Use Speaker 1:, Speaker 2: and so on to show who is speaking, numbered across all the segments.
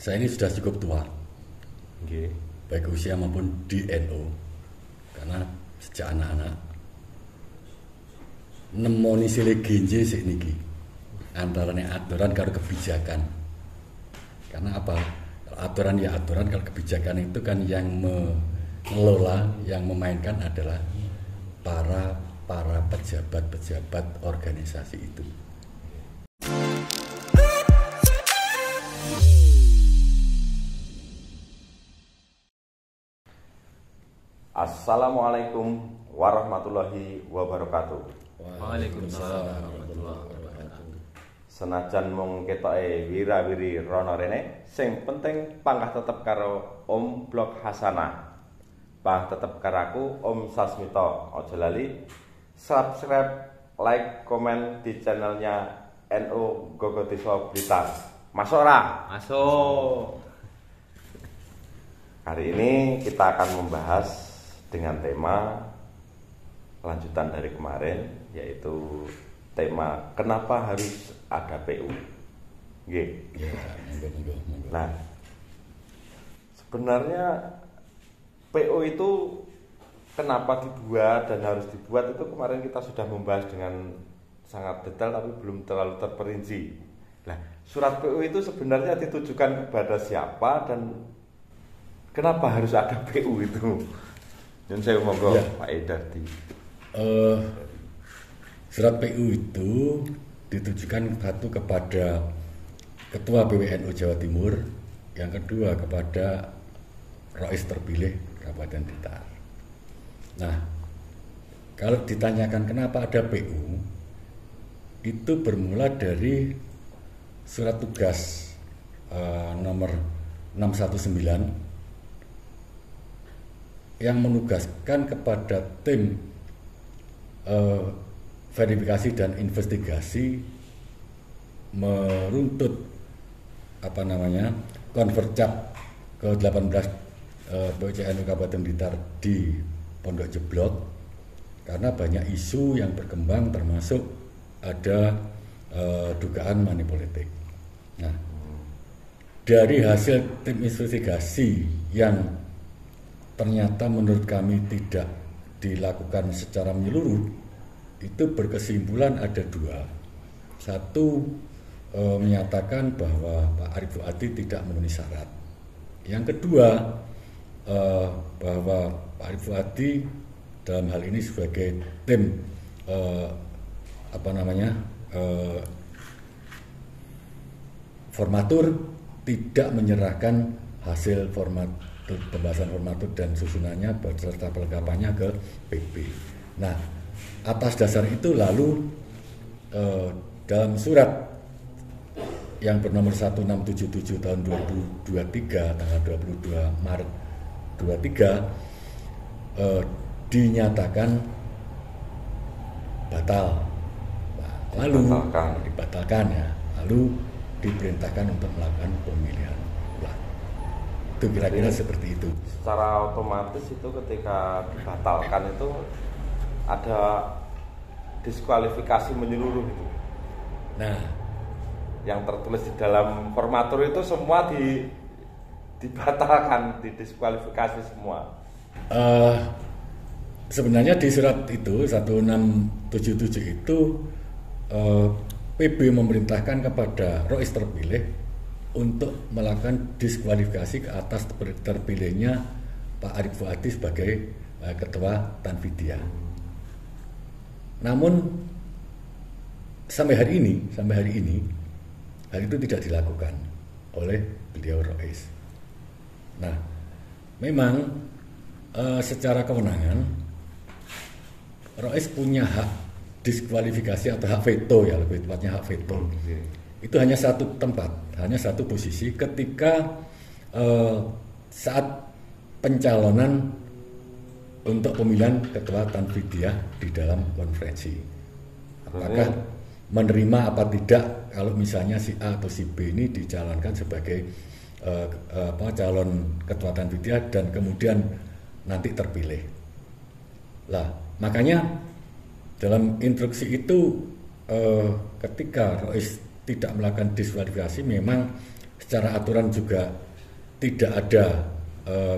Speaker 1: saya ini sudah cukup tua, baik usia maupun di NU, karena sejak anak-anak nemoni silih genje sik niki antaranya aturan karo kebijakan. Karena apa? Kalau aturan ya aturan, kalau kebijakan itu kan yang mengelola, yang memainkan adalah para pejabat-pejabat organisasi itu.
Speaker 2: Assalamualaikum warahmatullahi wabarakatuh.
Speaker 1: Waalaikumsalam warahmatullahi wabarakatuh.
Speaker 2: Senajan mung ketoke wira-wiri rono rene, sing penting panggah tetep karo Om Blok Hasanah. Panggah tetep karo aku Om Sasmito. Aja lali subscribe, like, komen di channelnya NU Gogotiso Blitar. Masuk ora?
Speaker 3: Masuk.
Speaker 2: Hari ini kita akan membahas dengan tema lanjutan dari kemarin, yaitu tema kenapa harus ada PU. Nggih.
Speaker 1: Ya, monggo.
Speaker 2: Nah, sebenarnya PU itu kenapa dibuat dan harus dibuat itu kemarin kita sudah membahas dengan sangat detail tapi belum terlalu terperinci. Nah, surat PU itu sebenarnya ditujukan kepada siapa dan kenapa harus ada PU itu? Dan saya monggo
Speaker 1: Ya.
Speaker 2: Pak Edardi.
Speaker 1: Surat PU itu ditujukan satu kepada Ketua PWNU Jawa Timur, yang kedua kepada Rais terpilih Kabupaten Blitar. Nah, kalau ditanyakan kenapa ada PU, itu bermula dari surat tugas nomor 619 yang menugaskan kepada tim verifikasi dan investigasi meruntut Konvercap ke 18 PWCNU Kabupaten Blitar di Pondok Jeblok, karena banyak isu yang berkembang termasuk ada dugaan money politik. Nah, dari hasil tim investigasi yang ternyata menurut kami tidak dilakukan secara menyeluruh, itu berkesimpulan ada dua. Satu, menyatakan bahwa Pak Arif Fuadi tidak memenuhi syarat. Yang kedua, bahwa Pak Arif Fuadi dalam hal ini sebagai tim formatur tidak menyerahkan hasil pembahasan formatur dan susunannya beserta pelengkapannya ke PP. Nah, atas dasar itu lalu dalam surat yang bernomor 1677 tahun 2023 tanggal 22 Maret 23 dinyatakan batal. Lalu dibatalkan ya. Lalu diperintahkan untuk melakukan pemilihan ulang. Itu kira-kira seperti itu.
Speaker 2: Secara otomatis itu ketika dibatalkan itu ada diskualifikasi menyeluruh itu.
Speaker 1: Nah,
Speaker 2: yang tertulis di dalam formatur itu semua dibatalkan, didiskualifikasi semua.
Speaker 1: Sebenarnya di surat itu 1677 itu PB memerintahkan kepada Rais terpilih untuk melakukan diskualifikasi ke atas terpilihnya Pak Arif Fuadi sebagai Ketua Tanfidiyah. Namun sampai hari ini hal itu tidak dilakukan oleh beliau Rais. Nah, memang secara kewenangan Rais punya hak diskualifikasi atau hak veto, ya lebih tepatnya hak veto. Itu hanya satu tempat, hanya satu posisi ketika saat pencalonan untuk pemilihan Ketua Tanfidiyah di dalam konferensi. Apakah menerima apa tidak kalau misalnya si A atau si B ini dicalonkan sebagai calon Ketua Tanfidiyah dan kemudian nanti terpilih. Lah, makanya dalam instruksi itu ketika Rais tidak melakukan diskualifikasi, memang secara aturan juga tidak ada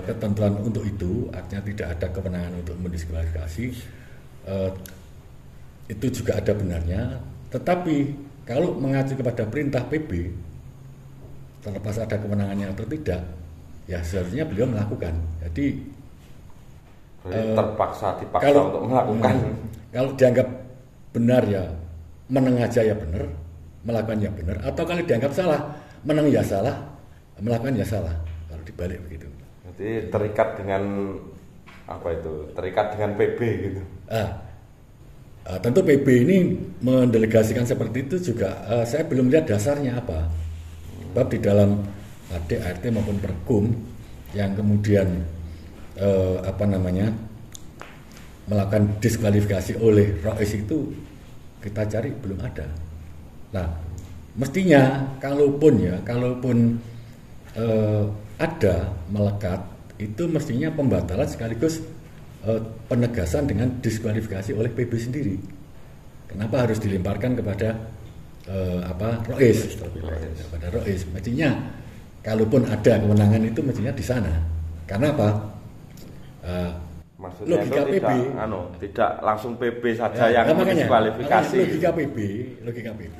Speaker 1: ketentuan untuk itu, artinya tidak ada kewenangan untuk mendiskualifikasi. Itu juga ada benarnya, tetapi kalau mengacu kepada perintah PB, terlepas ada kewenangannya atau tidak, ya seharusnya beliau melakukan. Jadi
Speaker 2: terpaksa dipaksa untuk melakukan.
Speaker 1: Kalau dianggap benar ya meneng aja ya benar, melakukan ya benar, atau kalau dianggap salah, meneng ya salah, melakukan ya salah. Kalau dibalik begitu.
Speaker 2: Jadi terikat dengan apa itu? Terikat dengan PB gitu.
Speaker 1: Tentu PB ini mendelegasikan seperti itu juga saya belum lihat dasarnya apa. Sebab di dalam ART maupun Perkum yang kemudian melakukan diskualifikasi oleh Rois itu kita cari belum ada. Nah, mestinya kalaupun ada melekat, itu mestinya pembatalan sekaligus penegasan dengan diskualifikasi oleh PB sendiri. Kenapa harus dilemparkan kepada Rois? Kepada Rois. Mestinya kalaupun ada kewenangan itu mestinya di sana. Karena apa?
Speaker 2: Maksudnya
Speaker 1: logika
Speaker 2: itu
Speaker 1: PB
Speaker 2: tidak langsung PB saja yang mendiskualifikasi.
Speaker 1: Logika PB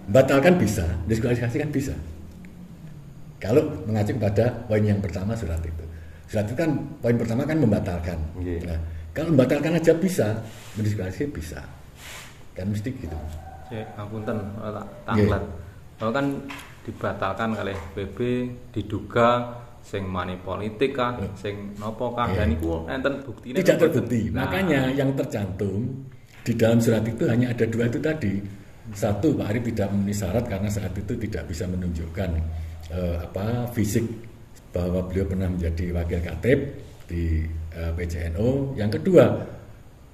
Speaker 1: membatalkan bisa, diskualifikasi kan bisa. Kalau mengacu kepada poin yang pertama surat itu kan poin pertama kan membatalkan. Nah, kalau membatalkan aja bisa, mendiskualifikasi bisa, kan mesti gitu.
Speaker 3: Ngapunten tanglet. Kalau kan dibatalkan oleh PB diduga sing money politik kah, sing nopo kah, dan itu enten buktine
Speaker 1: tidak terbukti. Makanya yang tercantum di dalam surat itu hanya ada dua itu tadi. Satu, Pak Arief tidak memenuhi syarat karena saat itu tidak bisa menunjukkan fisik bahwa beliau pernah menjadi wakil Katib di PCNO. Yang kedua,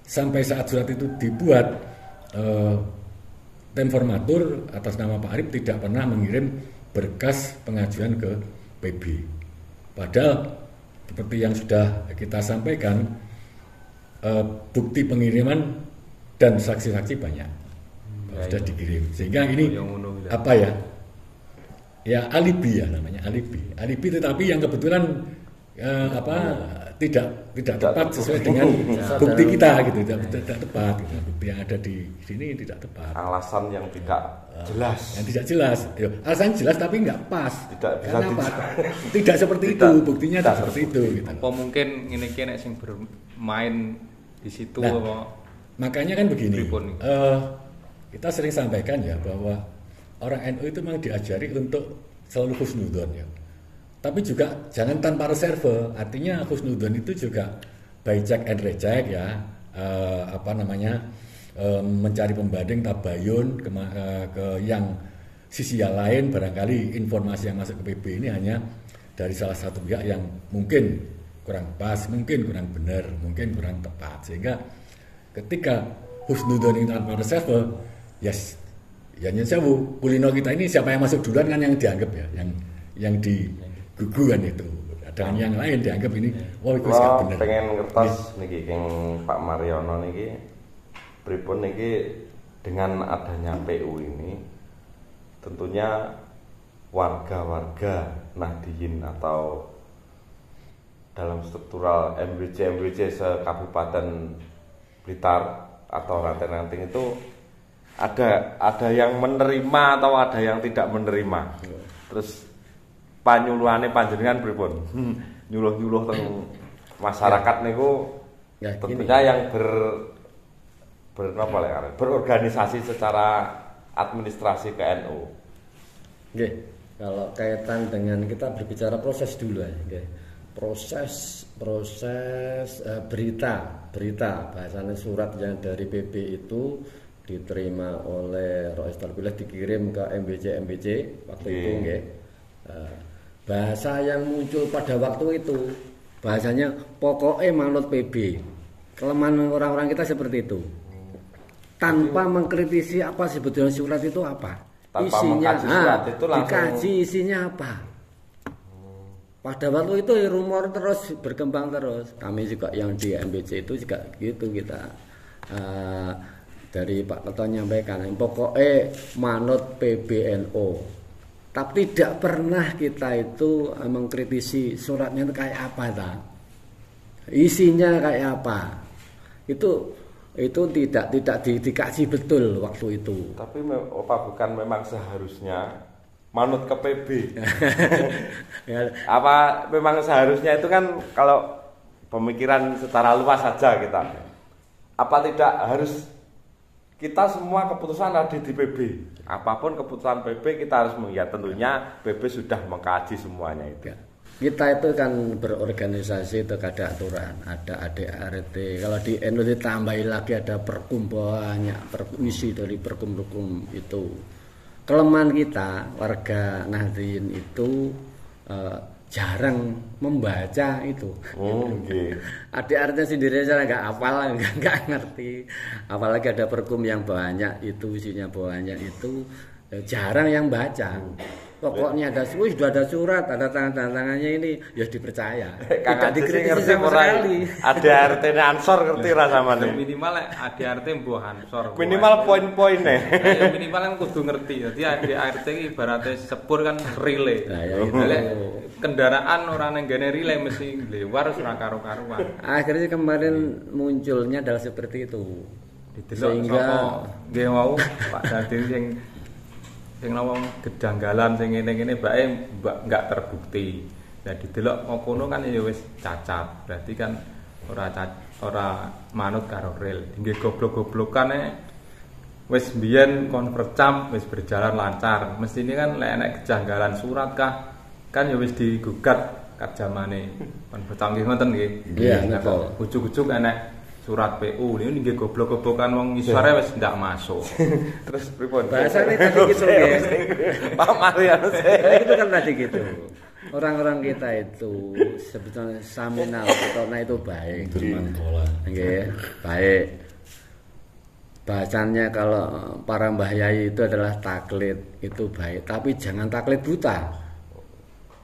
Speaker 1: sampai saat surat itu dibuat, Temformatur atas nama Pak Arief tidak pernah mengirim berkas pengajuan ke PB. Padahal seperti yang sudah kita sampaikan, bukti pengiriman dan saksi-saksi banyak sudah dikirim. Sehingga ini alibi ya namanya, alibi tetapi yang kebetulan tidak tepat sesuai dengan bukti kita gitu, tidak tepat gitu. Bukti yang ada di sini tidak tepat.
Speaker 2: Alasan yang tidak jelas.
Speaker 1: Yang tidak jelas. Alasan jelas tapi nggak pas. Tidak seperti itu, buktinya tidak seperti itu gitu.
Speaker 3: Apa mungkin ini kene sing bermain di situ
Speaker 1: makanya kan begini. Kita sering sampaikan ya bahwa orang NU itu memang diajari untuk selalu husnudzon ya. Tapi juga jangan tanpa reserve. Artinya husnudzon itu juga by check and recheck ya. Mencari pembanding tabayun ke yang sisi yang lain. Barangkali informasi yang masuk ke PB ini hanya dari salah satu pihak yang mungkin kurang pas, mungkin kurang benar, mungkin kurang tepat. Sehingga ketika husnudzon ini tanpa reserve, ya nyesewu kulino kita ini siapa yang masuk duluan kan yang dianggap ya, yang diguguran itu. Dan yang lain dianggap ini itu gak bener.
Speaker 2: Pengen ngertos niki Kang Pak Mariono niki pripun niki dengan adanya PU ini tentunya warga-warga Nahdliyin atau dalam struktural MWC se-Kabupaten Blitar atau ranting-ranting itu ada yang menerima atau ada yang tidak menerima. Terus panyuluhane panjenengan pripun? Nyuluh-nyuluh teng masyarakat niku tentunya yang berorganisasi secara administrasi ke NU.
Speaker 4: Oke, kalau kaitan dengan kita berbicara proses dulu ya, proses berita bahasanya surat yang dari PB itu diterima oleh Rois terpilih dikirim ke MBC waktu itu nggih. Bahasa yang muncul pada waktu itu bahasanya pokoknya manut PB. Kelemahan orang-orang kita seperti itu. Tanpa mengkritisi apa sebetulnya surat itu apa.
Speaker 2: Tanpa
Speaker 4: isinya
Speaker 2: surat itu langsung
Speaker 4: dikaji isinya apa. Pada waktu itu rumor terus berkembang terus. Kami juga yang di MBC itu juga gitu kita dari Pak Ketua nyampaikan pokoknya manut PBNO. Tapi tidak pernah kita itu mengkritisi suratnya itu kayak apa isinya kayak apa. Itu tidak dikaji betul waktu itu.
Speaker 2: Tapi bukan memang seharusnya manut ke PB. Apa memang seharusnya itu kan kalau pemikiran secara luas saja kita. Apa tidak harus kita semua keputusan ada di PB. Apapun keputusan PB kita harus melihat, tentunya PB sudah mengkaji semuanya itu.
Speaker 4: Kita itu kan berorganisasi itu ada aturan, ada ADART. Kalau di NU ditambahin lagi ada perkum, banyak isi dari perkum itu. Kelemahan kita warga Nahdliyin itu jarang membaca itu.
Speaker 2: Okay.
Speaker 4: ADART sendiri saya nggak hafal, nggak ngerti. Apalagi ada perkum yang banyak itu, isinya banyak itu, jarang yang baca. Pokoknya sudah ada surat, ada tangannya ini, ya dipercaya.
Speaker 2: Tidak dikritisi sama sekali. ADART Ansor ngerti rasa mana?
Speaker 3: Minimal ADART mbuh Ansor.
Speaker 2: Minimal poin-poinnya.
Speaker 3: Ya minimal kan kudu ngerti. Jadi ADART ibaratnya sepur kan relay. Kendaraan orang yang gane relay mesti lewar ora karo-karuan.
Speaker 4: Akhirnya kemarin munculnya adalah seperti itu.
Speaker 3: Sehingga nggih mau Pak Dadi sing nawang gedanggalan sing ngene-ngene bae enggak terbukti. Nah didelok kono kan ya wis cacat. Berarti kan ora manut karo rel. Nggih goblok-goblokane wis biyen konvercam wis berjalan lancar. Mestine kan lek enek kejanggalan surat kah kan ya wis digugat kat zamane. Konvercam nggih ngoten nggih.
Speaker 4: Iya, betul.
Speaker 3: Ujuk-ujuk enek surat PU ini nggih goblok-goblokan wong isore wis ndak masuk.
Speaker 2: Terus pripun?
Speaker 4: Bahasane tadi gitu nggih.
Speaker 2: Pak Mariano.
Speaker 4: Itu kan tadi gitu. Orang-orang kita itu sebetulnya saminal karena itu baik. Nggih, baik. Bahasanya kalau para mbah yai itu adalah taklid, itu baik, tapi jangan taklid buta.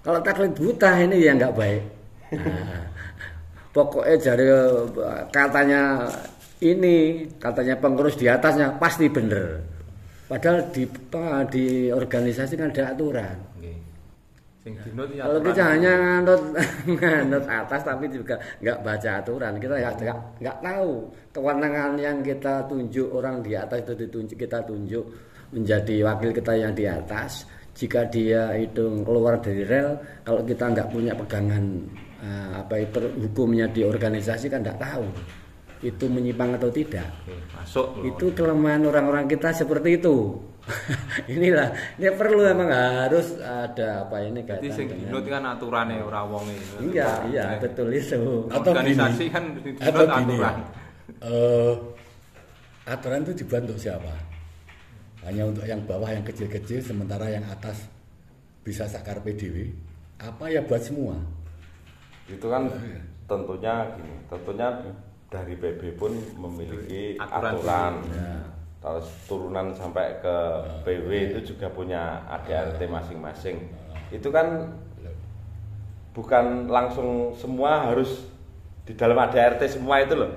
Speaker 4: Kalau taklid buta ini ya enggak baik. Nah, pokoknya dari katanya pengurus di atasnya pasti bener. Padahal di organisasi kan ada aturan. Kalau kita hanya nganut atas tapi juga nggak baca aturan, kita nggak tahu kewenangan yang kita tunjuk orang di atas itu kita tunjuk menjadi wakil kita yang di atas. Jika dia itu keluar dari rel, kalau kita nggak punya pegangan hukumnya di organisasi kan tidak tahu itu menyimpang atau tidak.
Speaker 3: Masuk.
Speaker 4: Itu kelemahan orang-orang kita seperti itu. Inilah, ini perlu emang harus ada ini kaitan.
Speaker 3: Jadi sing dinut kan aturane ora wonge.
Speaker 4: Iya, betul itu.
Speaker 3: Organisasi kan dinut aturan.
Speaker 1: Aturan itu dibuat untuk siapa? Hanya untuk yang bawah, yang kecil-kecil, sementara yang atas bisa sakar PDW. Apa ya buat semua?
Speaker 2: Itu kan tentunya dari PB pun memiliki aturan. Ya. Terus turunan sampai ke PW itu juga punya ADART masing-masing. Itu kan bukan langsung semua harus di dalam ADART semua itu loh.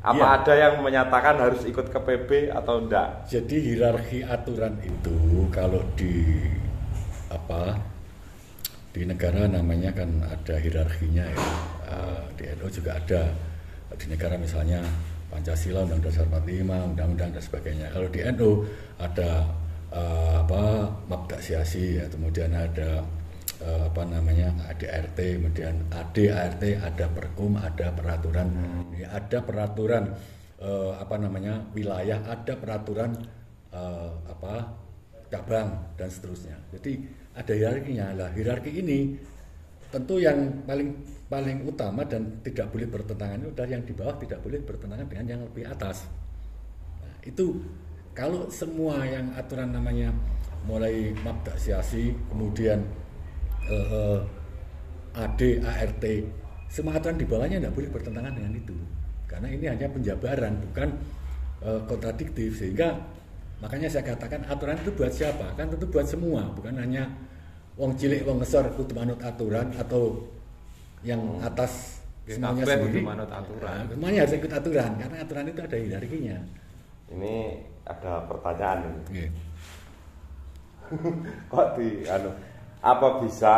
Speaker 2: Apa ada yang menyatakan harus ikut ke PB atau enggak?
Speaker 1: Jadi hierarki aturan itu kalau di negara namanya kan ada hierarkinya ya. Di NU juga ada. Di negara misalnya Pancasila, Undang-Undang Dasar 45, Undang-Undang dan sebagainya. Kalau di NU ada mabda siasi, ya, kemudian ada ADART, kemudian ADART, ada perkum, ada peraturan, ada peraturan wilayah, ada peraturan cabang dan seterusnya. Jadi ada hierarkinya. Lah hierarki ini tentu yang paling utama dan tidak boleh bertentangan itu adalah yang di bawah tidak boleh bertentangan dengan yang lebih atas. Nah, itu kalau semua yang aturan namanya mulai mabda siasi, kemudian ADART, semua aturan di bawahnya tidak boleh bertentangan dengan itu. Karena ini hanya penjabaran, bukan kontradiktif. Sehingga makanya saya katakan aturan itu buat siapa? Kan tentu buat semua, bukan hanya wong cilik, wong ngesor kudu manut aturan atau yang atas semuanya sendiri.
Speaker 3: Manut aturan.
Speaker 1: Semuanya harus ikut aturan karena aturan itu ada hierarkinya.
Speaker 2: Ini ada pertanyaan. Kok apa bisa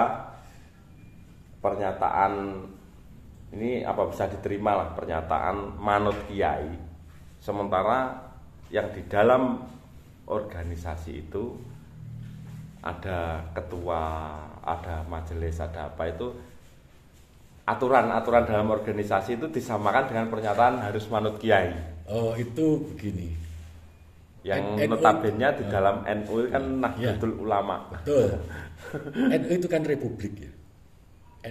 Speaker 2: pernyataan ini apa bisa diterima lah pernyataan manut kiai sementara yang di dalam organisasi itu ada ketua, ada majelis, ada apa itu aturan-aturan dalam organisasi itu disamakan dengan pernyataan harus manut kiai.
Speaker 1: Oh, itu begini.
Speaker 2: Yang notabene di dalam NU kan Nahdlatul Ulama.
Speaker 1: Betul. NU itu kan republik ya.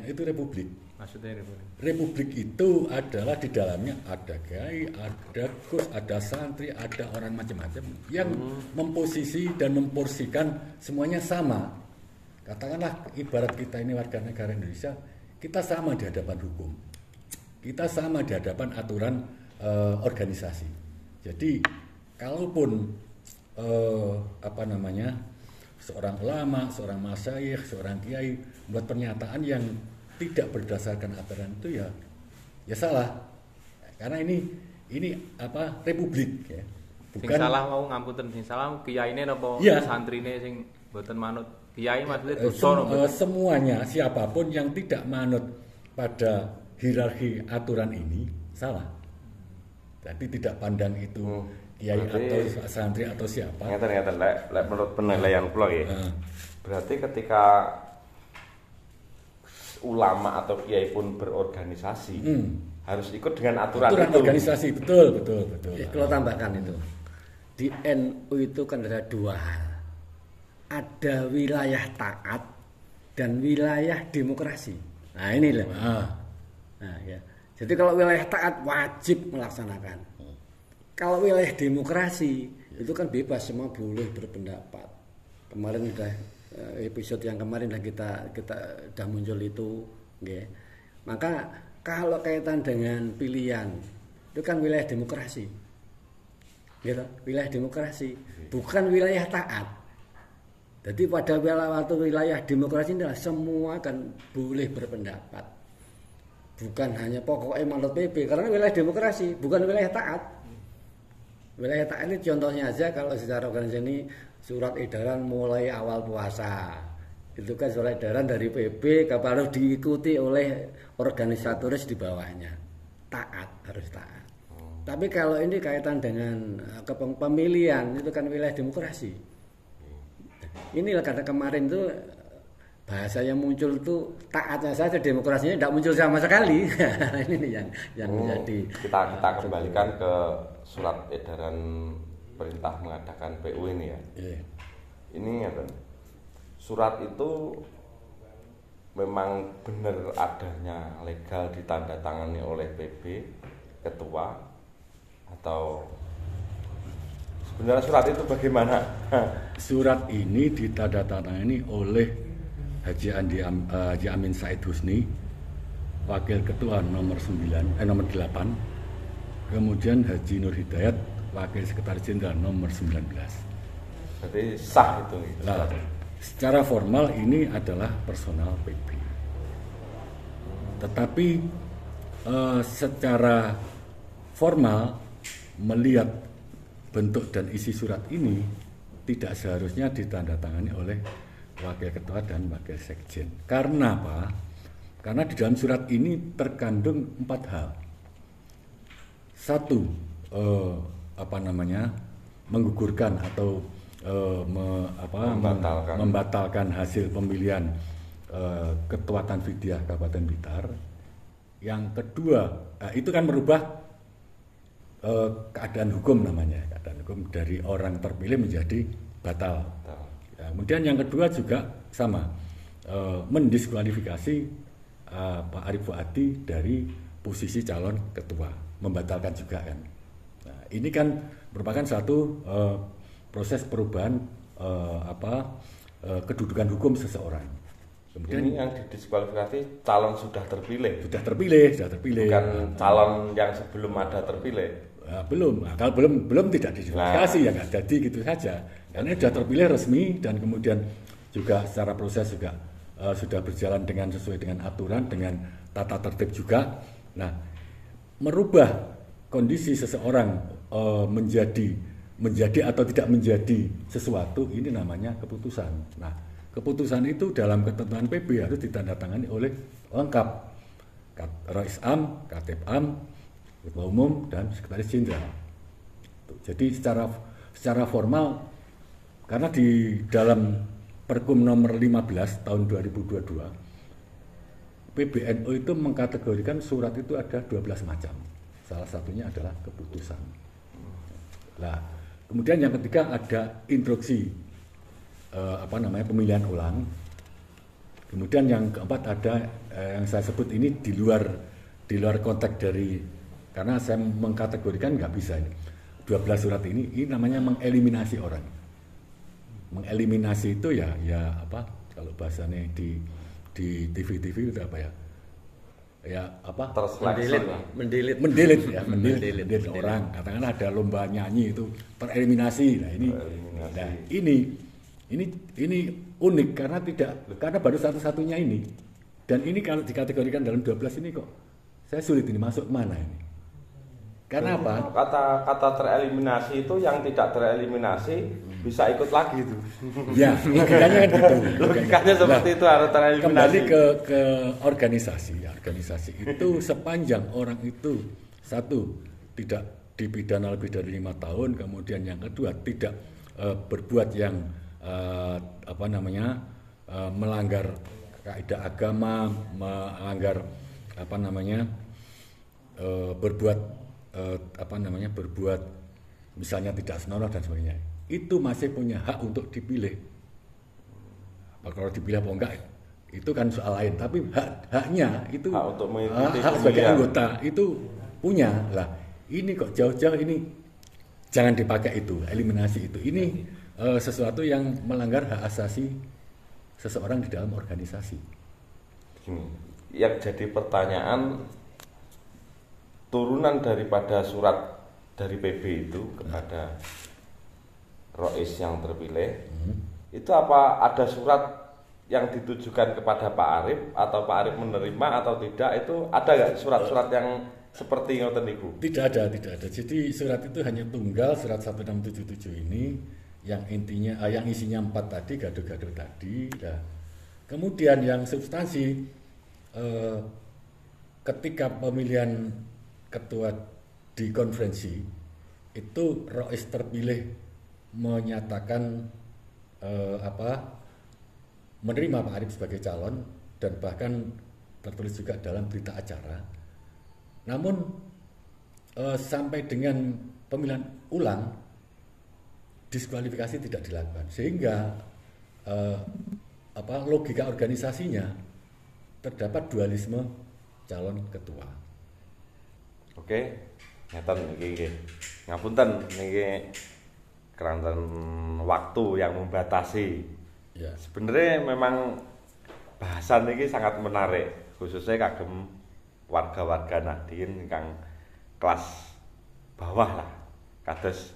Speaker 1: NU itu republik.
Speaker 3: Maksudnya republik.
Speaker 1: Republik itu adalah di dalamnya ada kiai, ada gus, ada santri, ada orang macam-macam yang memposisi dan memporsikan semuanya sama. Katakanlah ibarat kita ini warga negara Indonesia, kita sama di hadapan hukum, kita sama di hadapan aturan organisasi. Jadi kalaupun seorang ulama, seorang masyayikh, seorang kiai buat pernyataan yang tidak berdasarkan aturan itu ya salah, karena ini republik ya.
Speaker 3: Bukan sing salah mau ngapunten, sing salah kiyaine napa santrine sing mboten manut. Kiai maksudnya
Speaker 1: semuanya siapapun yang tidak manut pada hierarki aturan ini salah. Jadi tidak pandang itu kiai atau santri atau siapa.
Speaker 2: Ngeten lek menurut penilaian kula ya. Berarti ketika ulama atau kiai pun berorganisasi harus ikut dengan aturan itu.
Speaker 1: Organisasi betul.
Speaker 4: Kalau tambahkan itu di NU itu kan ada dua hal. Ada wilayah taat dan wilayah demokrasi. Nah inilah. Nah, ya. Jadi kalau wilayah taat wajib melaksanakan. Kalau wilayah demokrasi itu kan bebas, semua boleh berpendapat. Kemarin udah episode yang kemarin kita udah muncul itu, ya. Maka kalau kaitan dengan pilihan itu kan wilayah demokrasi, gitu, wilayah demokrasi, bukan wilayah taat. Jadi pada waktu wilayah demokrasi ini semua kan boleh berpendapat, bukan hanya pokoknya manut PP, karena wilayah demokrasi bukan wilayah taat. Wilayah taat ini contohnya aja kalau secara organisasi ini surat edaran mulai awal puasa. Itu kan surat edaran dari PB kalau diikuti oleh organisatoris di bawahnya. Taat, harus taat. Tapi kalau ini kaitan dengan pemilihan itu kan wilayah demokrasi. Inilah kata kemarin tuh bahasa yang muncul tuh taatnya saja, demokrasinya tidak muncul sama sekali. Ini yang menjadi
Speaker 2: kita kembalikan ke surat edaran perintah mengadakan PU ini ya. Ini ya kan, surat itu memang benar adanya legal ditandatangani oleh PB ketua atau sebenarnya surat itu bagaimana?
Speaker 1: Surat ini ditandatangani oleh Haji Amin Said Husni, Wakil Ketua nomor 8, kemudian Haji Nur Hidayat, Wakil Sekretaris Jenderal nomor 19.
Speaker 2: Berarti sah itu.
Speaker 1: Nah, secara formal ini adalah personal PB. Tetapi secara formal melihat bentuk dan isi surat ini tidak seharusnya ditandatangani oleh Wakil Ketua dan Wakil Sekjen. Karena apa? Karena di dalam surat ini terkandung 4 hal. 1, menggugurkan atau membatalkan hasil pemilihan Ketua Tanfidiah Kabupaten Blitar. Yang kedua, itu kan merubah keadaan hukum namanya, keadaan hukum dari orang terpilih menjadi batal. Kemudian yang kedua juga sama, mendiskualifikasi Pak Arief Fuadi dari posisi calon ketua, membatalkan juga kan. Nah, ini kan merupakan satu proses perubahan kedudukan hukum seseorang.
Speaker 2: Kemudian ini yang didiskualifikasi calon sudah terpilih.
Speaker 1: Sudah terpilih. Bukan
Speaker 2: calon yang sebelum ada terpilih.
Speaker 1: Belum. Kalau belum tidak didiskualifikasi ya nggak jadi gitu saja. Karena sudah terpilih resmi dan kemudian juga secara proses juga sudah berjalan dengan sesuai dengan aturan, dengan tata tertib juga. Nah, merubah kondisi seseorang menjadi menjadi atau tidak menjadi sesuatu, ini namanya keputusan. Nah, keputusan itu dalam ketentuan PB harus ditandatangani oleh lengkap Rais Am, Katib Am, Ketua Umum, dan Sekretaris Jenderal. Jadi secara formal, karena di dalam Perkum nomor 15 tahun 2022, PBNU itu mengkategorikan surat itu ada 12 macam. Salah satunya adalah keputusan. Nah, kemudian yang ketiga ada instruksi pemilihan ulang. Kemudian yang keempat ada yang saya sebut ini di luar konteks dari, karena saya mengkategorikan nggak bisa ini 12 surat ini namanya mengeliminasi orang. Mengeliminasi itu ya apa kalau bahasanya di TV itu apa ya? Ya apa? Mendelete orang. Katakanlah ada lomba nyanyi itu tereliminasi. Nah ini unik karena baru satu-satunya ini. Dan ini kalau dikategorikan dalam 12 ini kok saya sulit ini masuk mana ini. Karena apa?
Speaker 2: Kata tereliminasi itu yang tidak tereliminasi bisa ikut lagi itu.
Speaker 1: Ya, logikanya kan gitu.
Speaker 2: Logikanya seperti itu, harus tereliminasi.
Speaker 1: Kembali ke organisasi. Organisasi itu sepanjang orang itu satu tidak dipidana lebih dari 5 tahun, kemudian yang kedua tidak berbuat yang melanggar kaidah agama, melanggar berbuat misalnya tidak senonoh dan sebagainya, itu masih punya hak untuk dipilih. Kalau dipilih apa enggak itu kan soal lain, tapi haknya itu hak untuk mengikuti hak sebagai anggota itu punya. Lah ini kok jauh-jauh ini jangan dipakai itu, eliminasi itu. Ini sesuatu yang melanggar hak asasi seseorang di dalam organisasi.
Speaker 2: Yang jadi pertanyaan, turunan daripada surat dari PB itu kepada Rois yang terpilih, itu apa ada surat yang ditujukan kepada Pak Arif atau Pak Arif menerima atau tidak? Itu ada nggak surat-surat yang seperti ngoten niku?
Speaker 1: Tidak ada. Jadi surat itu hanya tunggal, surat 1677 ini yang intinya yang isinya 4 tadi, gaduh-gaduh tadi. Nah, kemudian yang substansi ketika pemilihan ketua di konferensi itu Rois terpilih menyatakan menerima Pak Arif sebagai calon dan bahkan tertulis juga dalam berita acara. Namun sampai dengan pemilihan ulang diskualifikasi tidak dilakukan, sehingga logika organisasinya terdapat dualisme calon ketua.
Speaker 2: Oke, ngeten iki. Ngapunten niki keranten waktu yang membatasi.
Speaker 1: Ya.
Speaker 2: Sebenarnya memang bahasan ini sangat menarik, khususnya kagem warga-warga Nahdien ingkang kelas bawah lah. Kados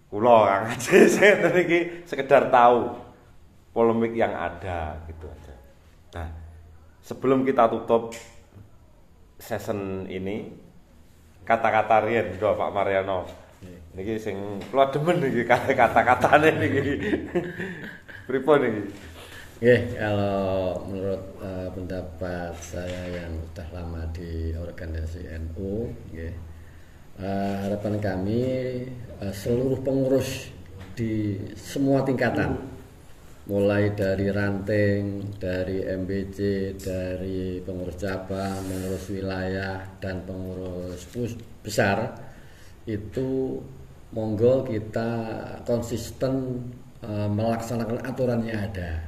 Speaker 2: kula Kang Aceh saya niki sekedar tahu polemik yang ada gitu aja. Nah, sebelum kita tutup season ini, kata-kata riyen do Pak Mariano. Niki sing kula demen niki kata-katane niki. Pripun niki?
Speaker 4: Nggih, kalau menurut pendapat saya yang sudah lama di organisasi NU, nggih, harapan kami seluruh pengurus di semua tingkatan, mulai dari ranting, dari MBC, dari pengurus cabang, pengurus wilayah, dan pengurus besar, itu monggo kita konsisten melaksanakan aturan yang ada,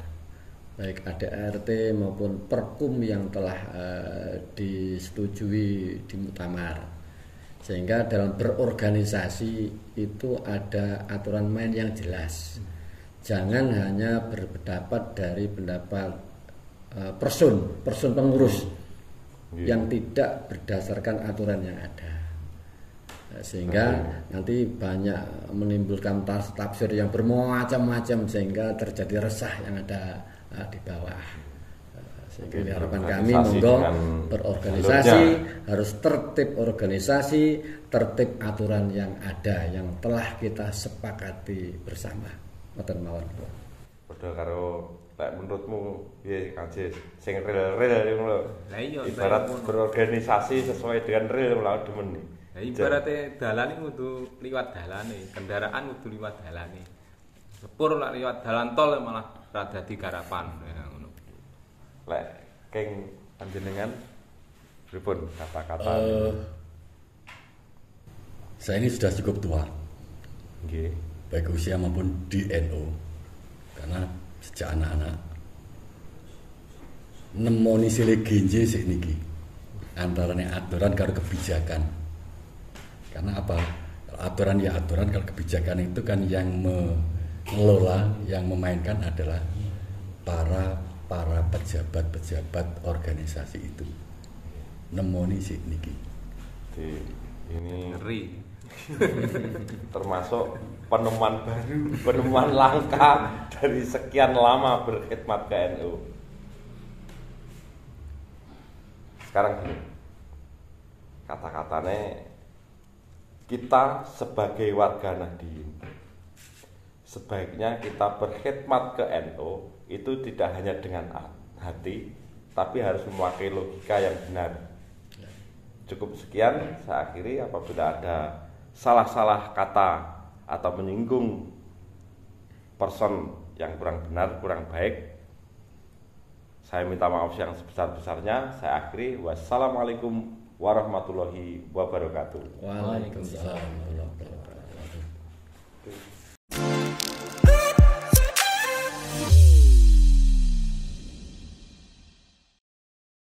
Speaker 4: baik ADART maupun Perkum yang telah disetujui di Muktamar, sehingga dalam berorganisasi itu ada aturan main yang jelas. Jangan hanya berpendapat dari pendapat person pengurus yang tidak berdasarkan aturan yang ada, sehingga nanti banyak menimbulkan tafsir yang bermacam-macam sehingga terjadi resah yang ada di bawah. Jadi harapan kami
Speaker 2: Organisasi
Speaker 4: monggo
Speaker 2: dengan
Speaker 4: berorganisasi
Speaker 2: jalurnya.
Speaker 4: harus tertib organisasi, tertib aturan yang ada yang telah kita sepakati bersama. Ngoten mawon.
Speaker 2: Padha karo lek menurutmu piye Kang Jis sing real-real ngono lho.
Speaker 3: Lah iya,
Speaker 2: Ibarat
Speaker 3: saya ngono.
Speaker 2: berorganisasi sesuai dengan real lho demen.
Speaker 3: Lah ibaratnya dalan iki kudu liwat dalane, kendaraan kudu liwat dalane. Sepur lek liwat dalan tol malah ra dadi garapan ya, ngono.
Speaker 2: Lek keng panjenengan pripun kata-kata
Speaker 1: Saya ini sudah cukup tua,
Speaker 2: nggih.
Speaker 1: baik usia maupun di NU, karena sejak anak-anak nemoni sile genje sik niki antarane aturan karo kebijakan. Karena apa? Kalau aturan ya aturan, kalau kebijakan itu kan yang mengelola, yang memainkan adalah para pejabat-pejabat organisasi itu. Nemoni sik niki.
Speaker 2: Di ini
Speaker 3: Ngeri.
Speaker 2: termasuk penemuan baru, penemuan langka dari sekian lama berkhidmat ke NU. Sekarang gini, kata-katanya kita sebagai warga Nahdien sebaiknya kita berkhidmat ke NU itu tidak hanya dengan hati, tapi harus memakai logika yang benar. Cukup sekian, saya akhiri. Apabila ada salah-salah kata atau menyinggung person yang kurang benar, kurang baik, saya minta maaf yang sebesar-besarnya. Saya akhiri. Wassalamualaikum warahmatullahi wabarakatuh.
Speaker 4: Waalaikumsalam warahmatullahi wabarakatuh.